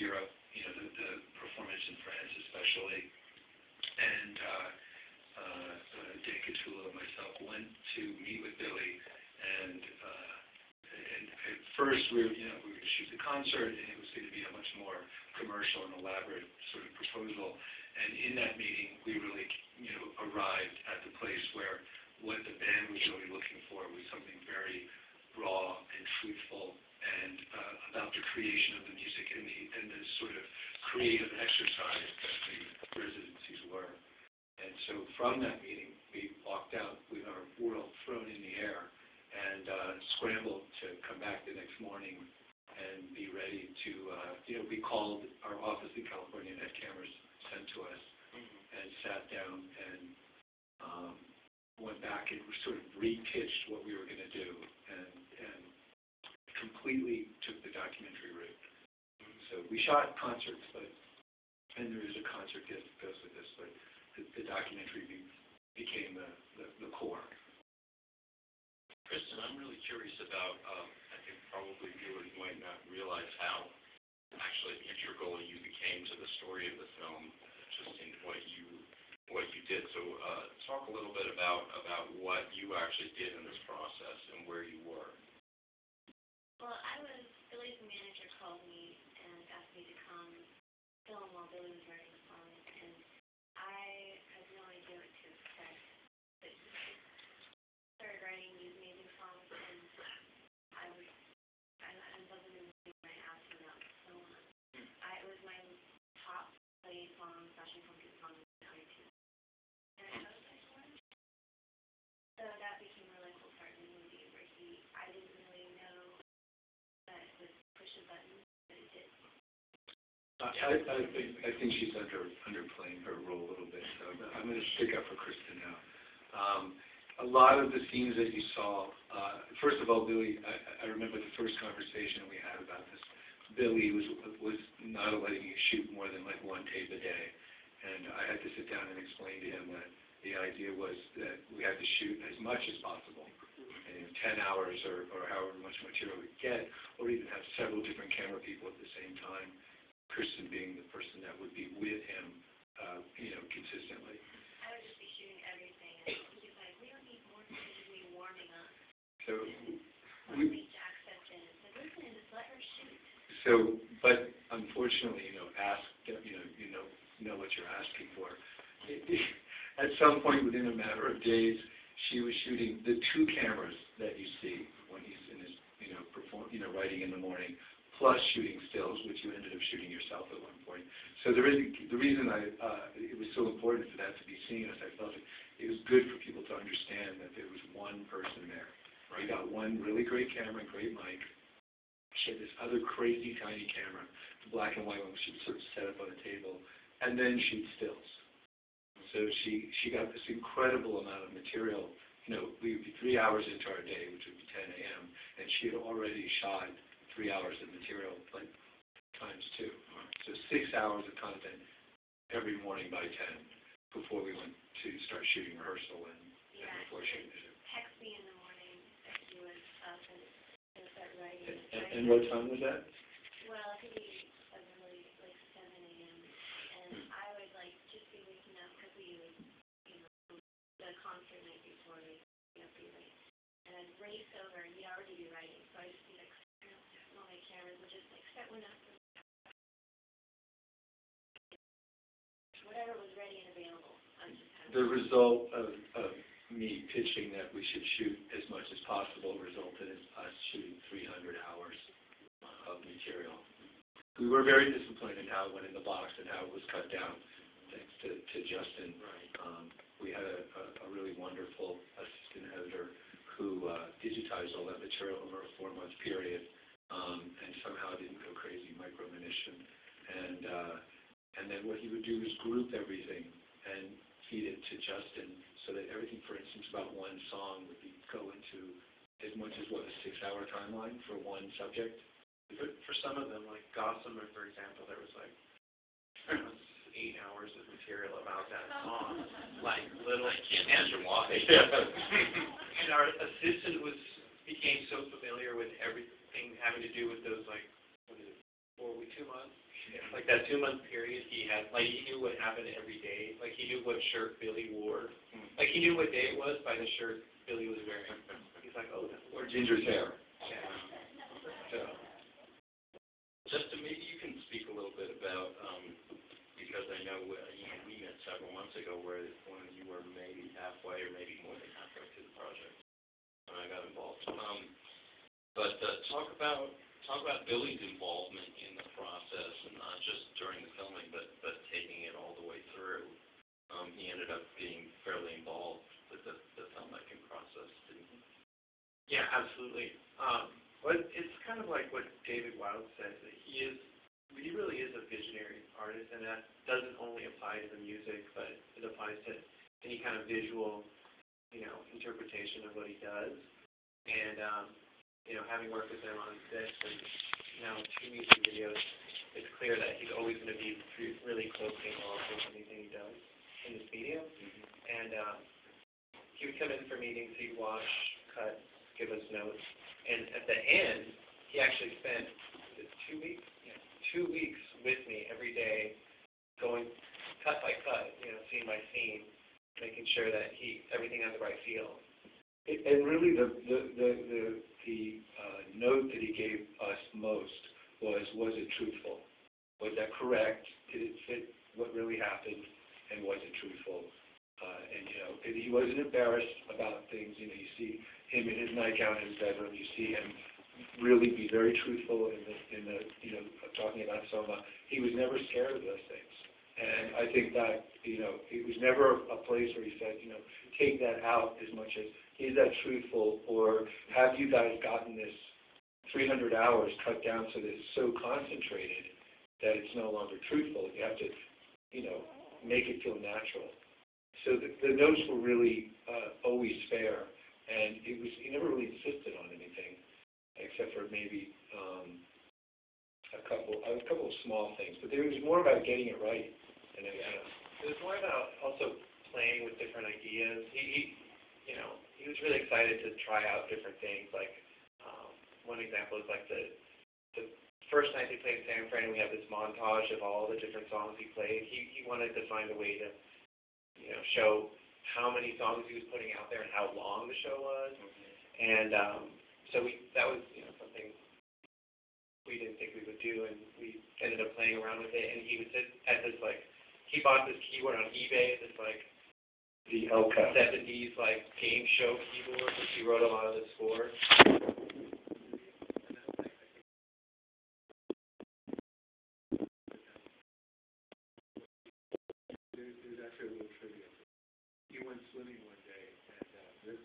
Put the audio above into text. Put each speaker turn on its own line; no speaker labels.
Europe, the performance in France especially. And Dan Catula and myself went to meet with Billy, and at first we were going to shoot the concert, and it was going to be a much more commercial and elaborate sort of proposal. And in that meeting, we really, arrived at the place where what the band was really looking for was something very raw and truthful, and about the creation of the music and the sort of creative exercise that the residencies were. And so from that meeting, we walked out with our world thrown in the air and scrambled to come back the next morning and be ready to, we called our office in California and had cameras sent to us, and sat down and went back and sort of re-pitched what we were going to do, and completely took the documentary route. So we shot concerts, and there is a concert that goes with this, but the documentary became the core.
Kristin, I'm really curious about, I think probably viewers might not realize how actually integral you became to the story of the film, just in what you did. So talk a little bit about what you actually did in this process and where you were.
Well, Billy's manager called me and asked me to come film while Billy was writing the song, and I had no idea what to expect. But he started writing these amazing songs, and I wasn't in the mood when I asked him about the film. It was my top played song, Fashion Funky song in iTunes. And I was like, what? So that became a really cool part of the movie, where I didn't really know that it would push a button, but it did.
I think she's underplaying her role a little bit, so I'm going to stick up for Kristin now. A lot of the scenes that you saw, first of all, Billy, I remember the first conversation we had about this. Billy was not letting you shoot more than like one tape a day, and I had to sit down and explain to him that the idea was that we had to shoot as much as possible, and 10 hours or however much material we get, or even have several different camera people at the same time. Kristin being the person that would be with him, consistently.
I would just be shooting everything, and he's like, we don't need more footage of me warming up.
So
Finally, Jack stepped in and said, listen, just let her shoot.
So, but unfortunately, you know what you're asking for. At some point within a matter of days, she was shooting the two cameras that you see when he's in his, writing in the morning, plus shooting stills, which you ended up shooting yourself at one point. So the reason it was so important for that to be seen is I felt it was good for people to understand that there was one person there. Right. You got one really great camera, great mic. She had this other crazy tiny camera, the black and white one, she'd sort of set up on a table, and then shoot stills. So she got this incredible amount of material. We would be 3 hours into our day, which would be 10 a.m., and she had already shot 3 hours of material, like times 2. So 6 hours of content every morning by 10 before we went to start shooting rehearsal and before shooting it.
Text me in the morning if he was up and start writing.
And what time was that?
Well, it could be really like 7 a.m. And I would just be waking up because we would, the concert night before we pretty late. And I'd race over and he'd already be writing. So I'd just be like, all my cameras would just set one up. Whatever was ready and available.
The result of me pitching that we should shoot as much as possible resulted in us shooting 300 hours of material. We were very disciplined in how it went in the box and how it was cut down, thanks to Justin. Right. We had a really wonderful assistant editor who digitized all that material over a 4-month period, and somehow didn't go crazy micromanaging. And then what he would do is group everything and feed it to Justin, so that everything, for instance, about one song would go into as much as, a 6-hour timeline for one subject?
For some of them, like Gossamer, for example, there was 8 hours of material about that song.
I can't imagine why.
And our assistant became so familiar with everything having to do with those, 4 months? that 2-month period, he knew what happened every day. Like, he knew what shirt Billy wore. Like, he knew what day it was by the shirt Billy was wearing. He's like, oh, that's
Or Ginger's hair.
yeah.
So,
Just to maybe you can speak a little bit about, because I know, we met several months ago where when you were maybe halfway or maybe more than halfway to the project when I got involved. But talk about Billy's involvement in the process, and not just during the filming, but taking it all the way through. He ended up being fairly involved with the filmmaking process, didn't he?
Yeah, absolutely. It's kind of like what David Wilde says, that he really is a visionary artist, and that doesn't only apply to the music, but it applies to any kind of visual, interpretation of what he does. And, having worked with him on this and now 2 music videos, it's clear that he's always going to be really closely involved with anything he does in this medium. And he would come in for meetings, he'd watch, cut, give us notes, and at the end, he actually spent 2 weeks? Yeah, 2 weeks with me every day, going cut by cut, scene by scene, making sure that everything had the right feel.
and really, the note that he gave us most was it truthful? Was that correct? Did it fit what really happened? And was it truthful? And he wasn't embarrassed about things. You see him in his nightgown in his bedroom. You see him really be very truthful in the talking about Soma. He was never scared of those things. And I think that, it was never a place where he said, take that out as much as, is that truthful, or have you guys gotten this 300 hours cut down so that it's so concentrated that it's no longer truthful? You have to, make it feel natural. So the notes were really always fair, and he never really insisted on anything, except for maybe a couple of small things. But there was more about getting it right than anything else.
It was more about also playing with different ideas. He was really excited to try out different things. Like, one example is like the first night they played San Fran, and we have this montage of all the different songs he played. He wanted to find a way to, show how many songs he was putting out there and how long the show was. And so that was, something we didn't think we would do, and we ended up playing around with it. And he would sit at this, he bought this keyboard on eBay, this
The LCA.
70s game show keyboard, which he wrote a lot of the score.
There's actually a little trivia. He went swimming one day, and this